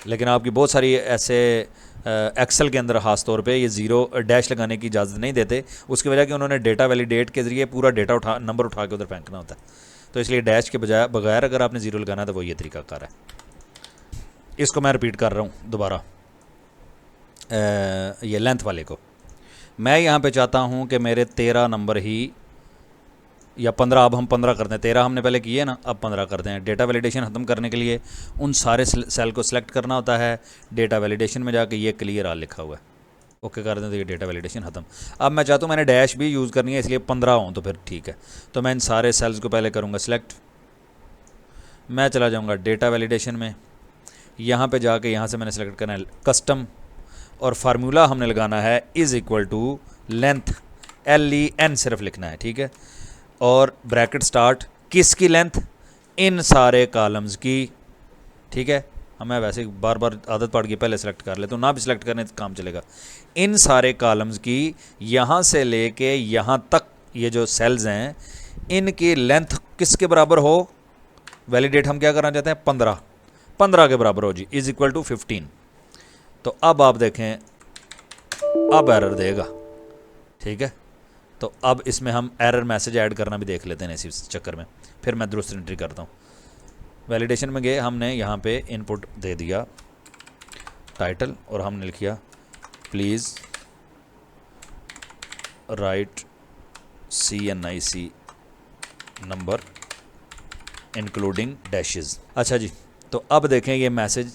Speaker 1: लेकिन आपकी बहुत सारी ऐसे एक्सेल के अंदर ख़ास तौर पे ये 0 डैश लगाने की इजाज़त नहीं देते, उसकी वजह कि उन्होंने डेटा वैलिडेट के ज़रिए पूरा डेटा नंबर उठा के उधर फेंकना होता है। तो इसलिए डैश के बगैर अगर आपने 0 लगाना है तो वो ये तरीकाकार है। इसको मैं रिपीट कर रहा हूँ दोबारा, ये लेंथ वाले को। मैं यहाँ पे चाहता हूँ कि मेरे 13 नंबर ही, या 15, अब हम 15 करते हैं, 13 हमने पहले किए ना, अब 15 करते हैं। डेटा वैलिडेशन ख़त्म करने के लिए उन सारे सेल को सिलेक्ट करना होता है। डेटा वैलिडेशन में जाके ये क्लियर आल लिखा हुआ है, ओके कर दें तो ये डेटा वैलिडेशन ख़त्म। अब मैं चाहता हूँ मैंने डैश भी यूज़ करनी है, इसलिए 15 हों तो फिर ठीक है। तो मैं इन सारे सेल्स को पहले करूँगा सिलेक्ट, मैं चला जाऊँगा डेटा वैलिडेशन में, यहाँ पर जाके यहाँ से मैंने सेलेक्ट करना है कस्टम, और फार्मूला हमने लगाना है is equal to length, LEN सिर्फ लिखना है, ठीक है, और ब्रैकेट स्टार्ट, किसकी लेंथ, इन सारे कॉलम्स की, ठीक है, हमें वैसे बार बार आदत पड़ गई पहले सेलेक्ट कर ले, तो ना भी सिलेक्ट करने तो काम चलेगा। इन सारे कॉलम्स की यहाँ से लेके यहाँ तक ये जो सेल्स हैं इनकी लेंथ किसके बराबर हो, वैलिडेट हम क्या करना चाहते हैं 15 के बराबर हो जी, इज इक्वल टू 15। तो अब आप देखें अब एरर देगा, ठीक है। तो अब इसमें हम एरर मैसेज ऐड करना भी देख लेते हैं इसी चक्कर में, फिर मैं दुरुस्त एंट्री करता हूँ। वैलिडेशन में गए, हमने यहाँ पे इनपुट दे दिया टाइटल और हमने लिखिया please write CNIC number including dashes. अच्छा जी, तो अब देखें ये मैसेज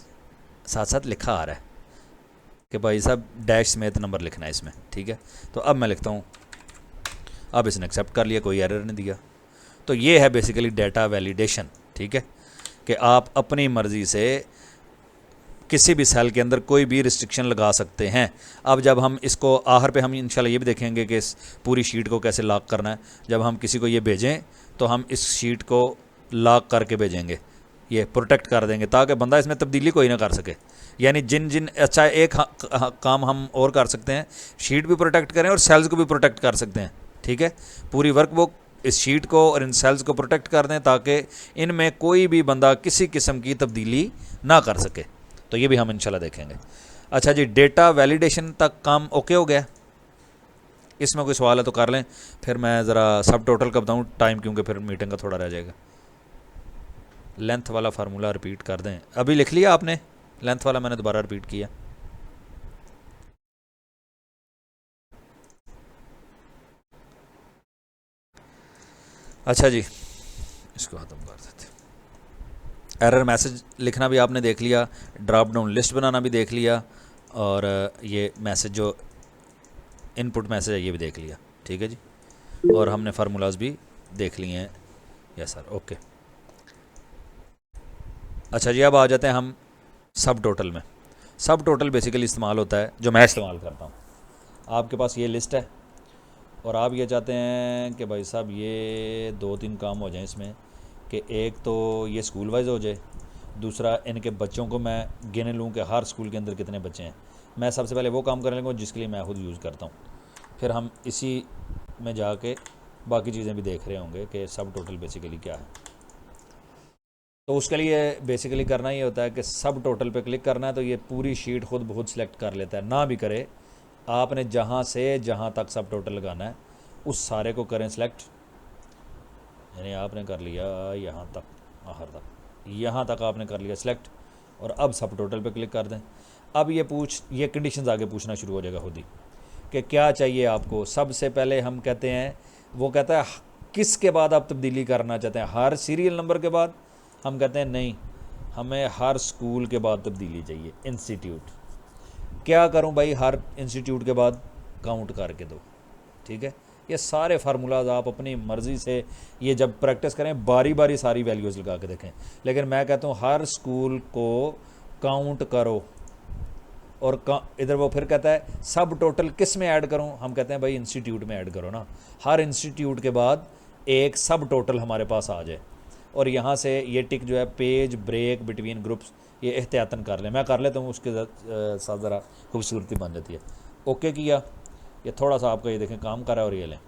Speaker 1: साथ साथ लिखा आ रहा है कि भाई साहब डैश समेत नंबर लिखना है इसमें, ठीक है। तो अब मैं लिखता हूँ, अब इसने एक्सेप्ट कर लिया, कोई एरर नहीं दिया। तो ये है बेसिकली डेटा वैलिडेशन, ठीक है, कि आप अपनी मर्ज़ी से किसी भी सेल के अंदर कोई भी रिस्ट्रिक्शन लगा सकते हैं। अब जब हम इसको आखिर पे हम इंशाल्लाह ये भी देखेंगे कि इस पूरी शीट को कैसे लॉक करना है। जब हम किसी को ये भेजें तो हम इस शीट को लॉक करके भेजेंगे, ये प्रोटेक्ट कर देंगे ताकि बंदा इसमें तब्दीली कोई ना कर सके। यानी जिन जिन अच्छा एक काम हम और कर सकते हैं, शीट भी प्रोटेक्ट करें और सेल्स को भी प्रोटेक्ट कर सकते हैं, ठीक है। पूरी वर्कबुक इस शीट को और इन सेल्स को प्रोटेक्ट कर दें ताकि इनमें कोई भी बंदा किसी किस्म की तब्दीली ना कर सके। तो ये भी हम इंशाल्लाह देखेंगे। अच्छा जी, डेटा वैलिडेशन तक काम ओके हो गया। इसमें कोई सवाल है तो कर लें, फिर मैं ज़रा सब टोटल का बताऊँ टाइम, क्योंकि फिर मीटिंग का थोड़ा रह जाएगा। लेंथ वाला फार्मूला रिपीट कर दें, अभी लिख लिया आपने लेंथ वाला, मैंने दोबारा रिपीट किया। अच्छा जी, इसको ख़त्म कर देते। एरर मैसेज लिखना भी आपने देख लिया, ड्रॉप डाउन लिस्ट बनाना भी देख लिया, और ये मैसेज जो इनपुट मैसेज है ये भी देख लिया, ठीक है जी। और हमने फार्मूलाज भी देख लिए हैं। Yes sir, okay. अच्छा जी, अब आ जाते हैं हम सब टोटल में। सब टोटल बेसिकली इस्तेमाल होता है, जो मैं इस्तेमाल करता हूँ। आपके पास ये लिस्ट है और आप ये चाहते हैं कि भाई साहब ये 2-3 काम हो जाएं इसमें, कि एक तो ये स्कूल वाइज हो जाए, दूसरा इनके बच्चों को मैं गिने लूँ कि हर स्कूल के अंदर कितने बच्चे हैं। मैं सबसे पहले वो काम करने लगूँ जिसके लिए मैं खुद यूज़ करता हूँ, फिर हम इसी में जाके बाकी चीज़ें भी देख रहे होंगे कि सब टोटल बेसिकली क्या है। तो उसके लिए बेसिकली करना ये होता है कि सब टोटल पे क्लिक करना है, तो ये पूरी शीट खुद ब खुद सिलेक्ट कर लेता है। ना भी करे, आपने जहाँ से जहाँ तक सब टोटल लगाना है उस सारे को करें सिलेक्ट। यानी आपने कर लिया यहाँ तक, आखिर तक, यहाँ तक आपने कर लिया सिलेक्ट, और अब सब टोटल पे क्लिक कर दें। अब ये कंडीशंस आगे पूछना शुरू हो जाएगा खुद ही कि क्या चाहिए आपको। सबसे पहले हम कहते हैं, वो कहता है किस के बाद आप तब्दीली करना चाहते हैं, हर सीरियल नंबर के बाद। हम कहते हैं नहीं, हमें हर स्कूल के बाद तब्दीली चाहिए, इंस्टीट्यूट। क्या करूं भाई, हर इंस्टीट्यूट के बाद काउंट करके दो, ठीक है। ये सारे फार्मूलाज आप अपनी मर्ज़ी से ये जब प्रैक्टिस करें बारी बारी सारी वैल्यूज़ लगा के देखें, लेकिन मैं कहता हूँ हर स्कूल को काउंट करो। और इधर वो फिर कहता है सब टोटल किस में ऐड करूं, हम कहते हैं भाई इंस्टीट्यूट में ऐड करो ना। हर इंस्टीट्यूट के बाद एक सब टोटल हमारे पास आ जाए, और यहाँ से ये टिक जो है पेज ब्रेक बिटवीन ग्रुप्स, ये एहतियातन कर लें। मैं कर लेता हूँ, उसके साथ ज़रा खूबसूरती बन जाती है। ओके किया, ये थोड़ा सा आपका ये देखें काम कर रहा है। और ये लें,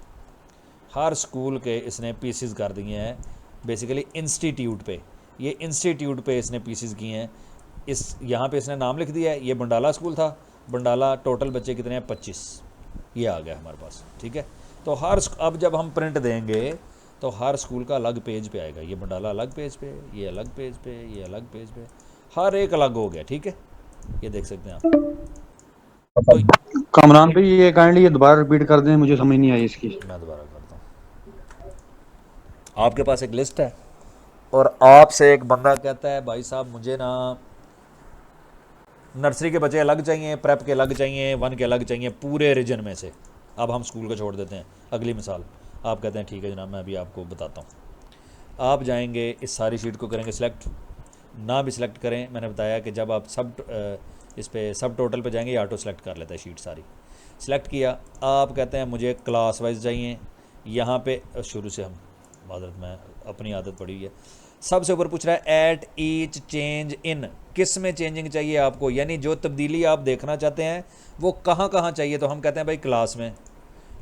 Speaker 1: हर स्कूल के इसने पीसेस कर दिए हैं बेसिकली इंस्टीट्यूट पे। ये इंस्टीट्यूट पे इसने पीसेस किए हैं। इस यहाँ पे इसने नाम लिख दिया है, ये बंडाला स्कूल था, बंडाला टोटल बच्चे कितने हैं 25, ये आ गया हमारे पास, ठीक है। तो अब जब हम प्रिंट देंगे तो हर स्कूल का अलग पेज पे आएगा। ये बंडाला अलग पेज पे, ये अलग पेज पे, ये अलग पेज पे, हर एक अलग हो गया, ठीक है। ये देख सकते हैं आप। तो
Speaker 2: कामरान भाई ये काइंडली ये दोबारा रिपीट कर दें, मुझे समझ नहीं आई इसकी।
Speaker 1: मैं दोबारा करता हूँ। आपके पास एक लिस्ट है और आपसे एक बंदा कहता है भाई साहब मुझे ना नर्सरी के बच्चे अलग चाहिए, प्रेप के अलग चाहिए, 1 के अलग चाहिए, पूरे रीजन में से। अब हम स्कूल को छोड़ देते हैं। अगली मिसाल, आप कहते हैं ठीक है जनाब, मैं अभी आपको बताता हूँ। आप जाएंगे, इस सारी शीट को करेंगे सिलेक्ट, ना भी सिलेक्ट करें। मैंने बताया कि जब आप इस पे सब टोटल पे जाएंगे, ये ऑटो सेलेक्ट कर लेता है शीट सारी। सिलेक्ट किया, आप कहते हैं मुझे क्लास वाइज चाहिए। यहाँ पे शुरू से हम मादरत में अपनी आदत पड़ी हुई है, सबसे ऊपर पूछ रहा है एट ईच चेंज इन, किस में चेंजिंग चाहिए आपको, यानी जो तब्दीली आप देखना चाहते हैं वो कहाँ कहाँ चाहिए। तो हम कहते हैं भाई क्लास में,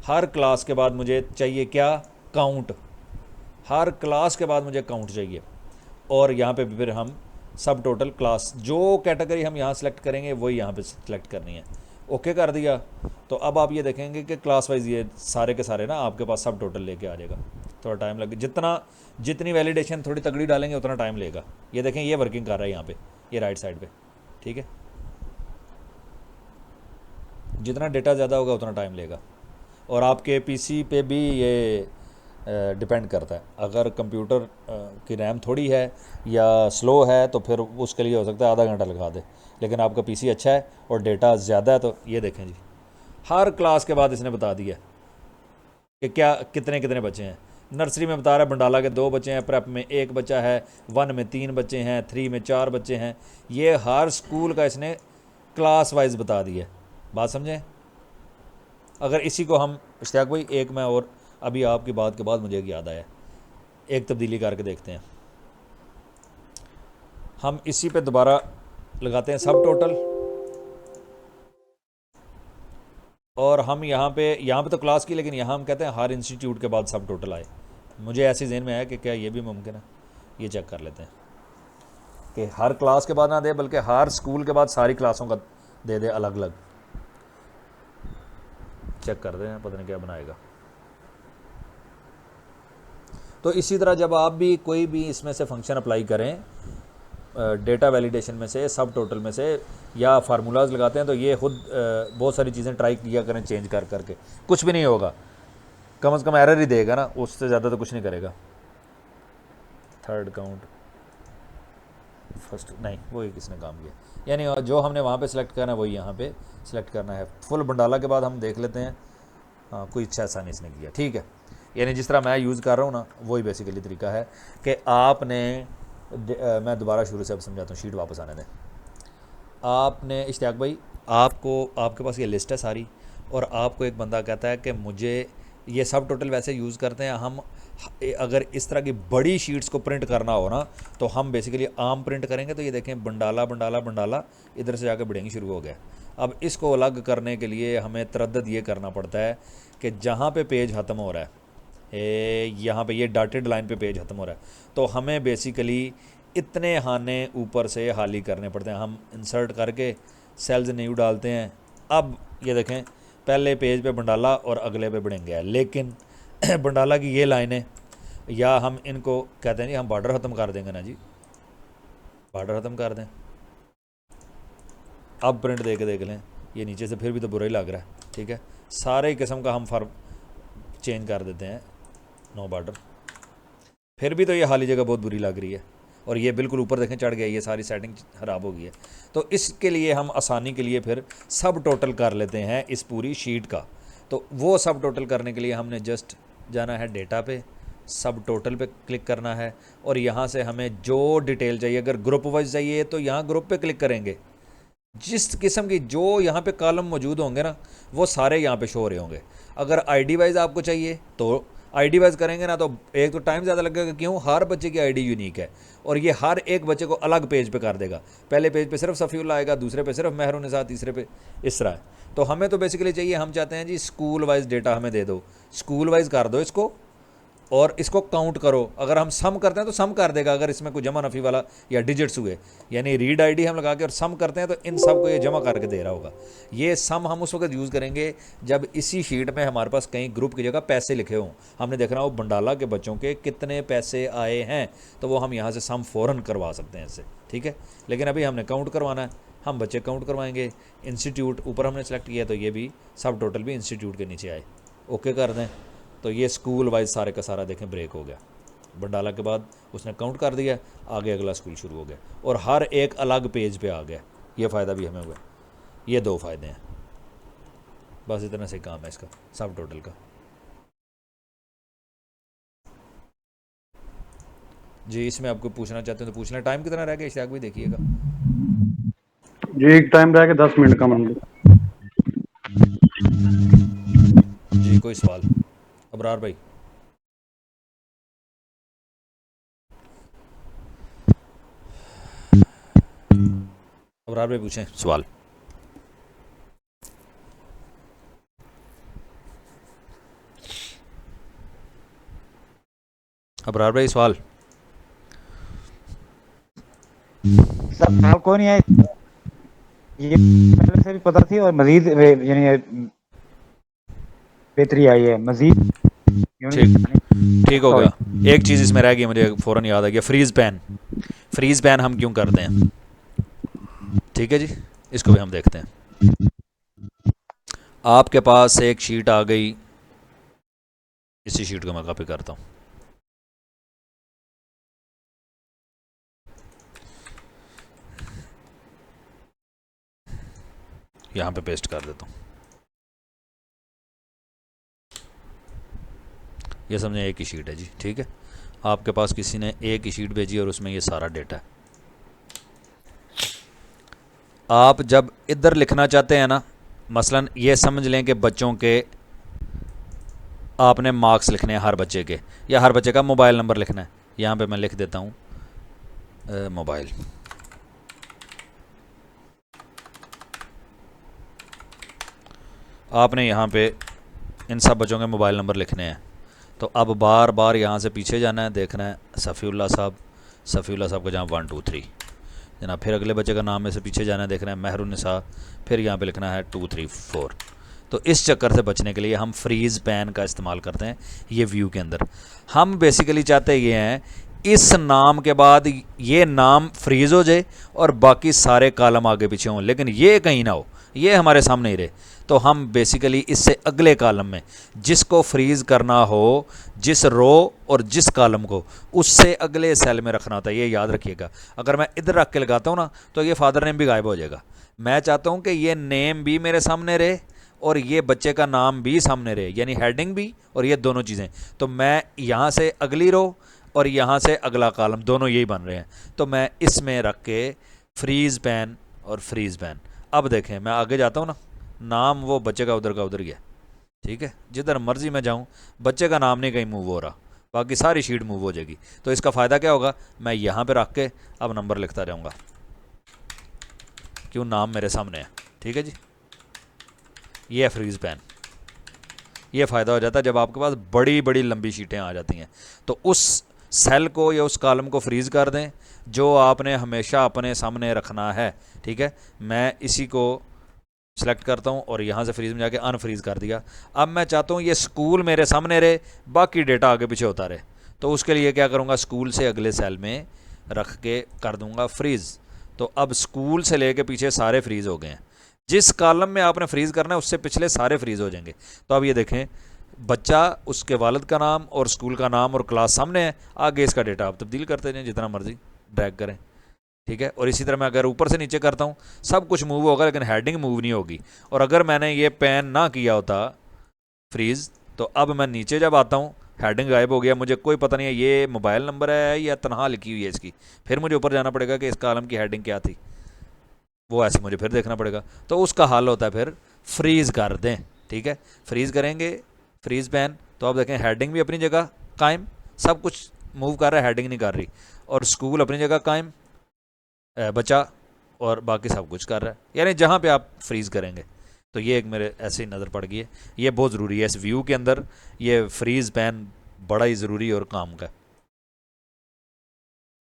Speaker 1: हर क्लास के बाद मुझे चाहिए क्या, काउंट, हर क्लास के बाद मुझे काउंट चाहिए। और यहाँ पे फिर हम सब टोटल क्लास, जो कैटेगरी हम यहाँ सेलेक्ट करेंगे वही यहाँ पे सेलेक्ट करनी है। ओके कर दिया तो अब आप ये देखेंगे कि क्लास वाइज ये सारे के सारे ना आपके पास सब टोटल लेके आ जाएगा। थोड़ा टाइम लगे, जितनी वैलिडेशन थोड़ी तगड़ी डालेंगे उतना टाइम लेगा। ये देखें ये वर्किंग कर रहा है यहाँ पे, ये राइट साइड पे, ठीक है। जितना डेटा ज़्यादा होगा उतना टाइम लेगा। और आपके पीसी पे भी ये डिपेंड करता है। अगर कंप्यूटर की रैम थोड़ी है या स्लो है तो फिर उसके लिए हो सकता है आधा घंटा लगा दे, लेकिन आपका पीसी अच्छा है और डेटा ज़्यादा है तो ये देखें जी, हर क्लास के बाद इसने बता दिया कि क्या कितने कितने बच्चे हैं। नर्सरी में बता रहा है बंडाला के 2 बच्चे हैं, प्रेप में 1 बच्चा है, 1 में 3 बच्चे हैं, 3 में 4 बच्चे हैं। ये हर स्कूल का इसने क्लास वाइज बता दिया। बात समझें। अगर इसी को हम इश्तियाक भाई, एक मैं और अभी आपकी बात के बाद मुझे याद आया, एक तब्दीली करके देखते हैं। हम इसी पे दोबारा लगाते हैं सब टोटल, और हम यहाँ पे तो क्लास की, लेकिन यहाँ हम कहते हैं हर इंस्टीट्यूट के बाद सब टोटल आए। मुझे ऐसे जहन में आया कि क्या ये भी मुमकिन है, ये चेक कर लेते हैं कि हर क्लास के बाद ना दे बल्कि हर स्कूल के बाद सारी क्लासों का दे दे अलग अलग। चेक कर दें, पता नहीं क्या बनाएगा। तो इसी तरह जब आप भी कोई भी इसमें से फंक्शन अप्लाई करें, डेटा वैलिडेशन में से, सब टोटल में से, या फार्मूलाज लगाते हैं, तो ये खुद बहुत सारी चीज़ें ट्राई किया करें चेंज कर करके। कुछ भी नहीं होगा, कम से कम एरर ही देगा ना, उससे ज़्यादा तो कुछ नहीं करेगा। थर्ड काउंट फर्स्ट नहीं, वही किसने काम किया, यानी जो हमने वहाँ पे सिलेक्ट करना है वही यहाँ पे सिलेक्ट करना है। फुल बंडाला के बाद हम देख लेते हैं। हाँ, कोई अच्छा ऐसा नहीं इसने किया, ठीक है। यानी जिस तरह मैं यूज़ कर रहा हूँ ना, वही बेसिकली तरीका है कि आपने मैं दोबारा शुरू से अब समझाता हूँ, शीट वापस आने दें। आपने इश्तियाक भाई, आपको आपके पास ये लिस्ट है सारी, और आपको एक बंदा कहता है कि मुझे ये सब टोटल वैसे यूज़ करते हैं हम, अगर इस तरह की बड़ी शीट्स को प्रिंट करना हो ना तो हम बेसिकली आम प्रिंट करेंगे। तो ये देखें बंडाला बंडाला बंडाला इधर से जाकर बढ़ेंगी शुरू हो गया। अब इसको अलग करने के लिए हमें तरद्दद ये करना पड़ता है कि जहाँ पे पेज ख़त्म हो रहा है, यहाँ पे ये डॉटेड लाइन पे पेज ख़त्म हो रहा है, तो हमें बेसिकली इतने खाने ऊपर से खाली करने पड़ते हैं। हम इंसर्ट करके सेल्स न्यू डालते हैं। अब ये देखें पहले पेज पे बंडाला और अगले पे बढ़ेंगे है, लेकिन बंडाला की ये लाइनें, या हम इनको कहते हैं जी हम बॉर्डर ख़त्म कर देंगे ना जी, बॉर्डर ख़त्म कर दें। अब प्रिंट दे के देख लें, ये नीचे से फिर भी तो बुरा ही लग रहा है, ठीक है। सारे किस्म का हम फर्म चेंज कर देते हैं, नो बॉर्डर, फिर भी तो ये हाली जगह बहुत बुरी लग रही है, और ये बिल्कुल ऊपर देखें चढ़ गया, ये सारी सेटिंग ख़राब हो गई है। तो इसके लिए हम आसानी के लिए फिर सब टोटल कर लेते हैं इस पूरी शीट का। तो वो सब टोटल करने के लिए हमने जस्ट जाना है डेटा पे, सब टोटल पे क्लिक करना है, और यहाँ से हमें जो डिटेल चाहिए, अगर ग्रुप वाइज चाहिए तो यहाँ ग्रुप पे क्लिक करेंगे। जिस किस्म की जो यहाँ पे कॉलम मौजूद होंगे ना, वो सारे यहाँ पे शो हो रहे होंगे। अगर आईडी वाइज आपको चाहिए तो आईडी वाइज करेंगे ना, तो एक तो टाइम ज़्यादा लगेगा, क्यों, हर बच्चे की आईडी यूनिक है, और ये हर एक बच्चे को अलग पेज पे कर देगा। पहले पेज पे सिर्फ सफ़ीउल्लाह आएगा, दूसरे पे सिर्फ मेहरुन्निसा, तीसरे पे इस तरह है। तो हमें तो बेसिकली चाहिए, हम चाहते हैं जी स्कूल वाइज डेटा हमें दे दो, स्कूल वाइज कर दो इसको, और इसको काउंट करो। अगर हम सम करते हैं तो सम कर देगा, अगर इसमें कोई जमा नफ़ी वाला या डिजिट्स हुए, यानी रीड आईडी हम लगा के और सम करते हैं तो इन सब को ये जमा करके दे रहा होगा। ये सम हम उस वक्त यूज़ करेंगे जब इसी शीट में हमारे पास कहीं ग्रुप की जगह पैसे लिखे हों, हमने देखना हो बंडाला के बच्चों के कितने पैसे आए हैं, तो वो हम यहाँ से सम फ़ौरन करवा सकते हैं इससे, ठीक है। लेकिन अभी हमने काउंट करवाना है, हम बच्चे काउंट करवाएंगे। इंस्टीट्यूट ऊपर हमने सेलेक्ट किया, तो ये भी सब टोटल भी इंस्टीट्यूट के नीचे आए, ओके कर दें। तो ये स्कूल वाइज सारे का सारा देखें ब्रेक हो गया, बंडाला के बाद उसने काउंट कर दिया, आगे अगला स्कूल शुरू हो गया, और हर एक अलग पेज पे आ गया। ये फ़ायदा भी हमें हुआ, ये 2 फ़ायदे हैं। बस इतना से काम है इसका सब टोटल का। जी इसमें आपको पूछना चाहते हैं तो पूछ लें। टाइम कितना रह गया इश्तियाक भी देखिएगा
Speaker 2: जी, एक टाइम रह गया 10 मिनट का मान लो
Speaker 1: जी। कोई सवाल अबरार भाई? अबरार भाई पूछें सवाल। अबरार भाई सवाल।
Speaker 4: सर कौन है ये पहले से भी पता थी और मजीद यानी बेहतरी आई है मजीद
Speaker 1: ठीक हो गया। एक चीज़ इसमें रह गई, मुझे फ़ौरन याद आ गया, फ्रीज़ पैन। फ्रीज़ पैन हम क्यों करते हैं? ठीक है जी, इसको भी हम देखते हैं। आपके पास एक शीट आ गई, इसी शीट को मैं कॉपी करता हूँ। यहाँ पे पेस्ट कर देता हूँ। ये समझे एक ही शीट है जी, ठीक है। आपके पास किसी ने एक ही शीट भेजी और उसमें ये सारा डेटा है। आप जब इधर लिखना चाहते हैं ना, मसलन ये समझ लें कि बच्चों के आपने मार्क्स लिखने हैं हर बच्चे के, या हर बच्चे का मोबाइल नंबर लिखना है। यहाँ पे मैं लिख देता हूँ मोबाइल। आपने यहाँ पे इन सब बच्चों के मोबाइल नंबर लिखने हैं। तो अब बार बार यहाँ से पीछे जाना है, देखना है सफ़ीउल्लाह साहब, सफ़ीउल्लाह साहब का जहाँ 1 2 3 जनाब। फिर अगले बच्चे का नाम में से पीछे जाना है, देखना है महरुन्निसा, फिर यहाँ पे लिखना है 2 3 4। तो इस चक्कर से बचने के लिए हम फ्रीज़ पैन का इस्तेमाल करते हैं। ये व्यू के अंदर हम बेसिकली चाहते ये हैं, इस नाम के बाद ये नाम फ्रीज़ हो जाए और बाकी सारे कॉलम आगे पीछे हों, लेकिन ये कहीं ना हो, ये हमारे सामने ही रहे। तो हम बेसिकली इससे अगले कॉलम में जिसको फ्रीज़ करना हो, जिस रो और जिस कॉलम को, उससे अगले सेल में रखना होता है। ये याद रखिएगा। अगर मैं इधर रख के लगाता हूँ ना, तो ये फादर नेम भी गायब हो जाएगा। मैं चाहता हूँ कि ये नेम भी मेरे सामने रहे और ये बच्चे का नाम भी सामने रहे, यानी हेडिंग भी और ये दोनों चीज़ें। तो मैं यहाँ से अगली रो और यहाँ से अगला कॉलम, दोनों यही बन रहे हैं। तो मैं इसमें रख के फ्रीज़ पैन और फ्रीज़ पैन। अब देखें, मैं आगे जाता हूँ ना, नाम वो बच्चे का उधर ही है, ठीक है। जिधर मर्जी मैं जाऊँ, बच्चे का नाम नहीं कहीं मूव हो रहा, बाकी सारी शीट मूव हो जाएगी। तो इसका फ़ायदा क्या होगा, मैं यहाँ पे रख के अब नंबर लिखता जाऊँगा, क्यों नाम मेरे सामने है, ठीक है जी। ये है फ्रीज़ पैन। ये फ़ायदा हो जाता है जब आपके पास बड़ी बड़ी लंबी शीटें आ जाती हैं। तो उस सेल को या उस कॉलम को फ्रीज़ कर दें जो आपने हमेशा अपने सामने रखना है, ठीक है। मैं इसी को सेलेक्ट करता हूँ और यहाँ से फ्रीज़ में जाके अनफ्रीज़ कर दिया। अब मैं चाहता हूँ ये स्कूल मेरे सामने रहे, बाकी डेटा आगे पीछे होता रहे। तो उसके लिए क्या करूँगा, स्कूल से अगले सेल में रख के कर दूँगा फ्रीज़। तो अब स्कूल से लेके पीछे सारे फ्रीज़ हो गए हैं। जिस कॉलम में आपने फ्रीज़ करना है उससे पिछले सारे फ्रीज़ हो जाएंगे। तो अब ये देखें, बच्चा, उसके वालिद का नाम और स्कूल का नाम और क्लास सामने है, आगे इसका डेटा आप तब्दील करते जाएं जितना मर्जी ड्रैग करें, ठीक है। और इसी तरह मैं अगर ऊपर से नीचे करता हूँ, सब कुछ मूव होगा लेकिन हेडिंग मूव नहीं होगी। और अगर मैंने ये पैन ना किया होता फ्रीज़, तो अब मैं नीचे जब आता हूँ, हेडिंग गायब हो गया, मुझे कोई पता नहीं है ये मोबाइल नंबर है या तनहा लिखी हुई है इसकी। फिर मुझे ऊपर जाना पड़ेगा कि इस कॉलम की हेडिंग क्या थी, वो ऐसे मुझे फिर देखना पड़ेगा। तो उसका हल होता है फिर फ्रीज़ कर दें, ठीक है। फ्रीज़ करेंगे फ्रीज़ पैन, तो आप देखें हेडिंग भी अपनी जगह कायम, सब कुछ मूव कर रहा है, हेडिंग नहीं कर रही, और स्कूल अपनी जगह कायम, बच्चा और बाकी सब कुछ कर रहा है, यानी जहाँ पे आप फ्रीज़ करेंगे। तो ये एक मेरे ऐसे ही नज़र पड़ गई है। ये बहुत ज़रूरी है इस व्यू के अंदर, ये फ्रीज़ पैन बड़ा ही ज़रूरी और काम का है।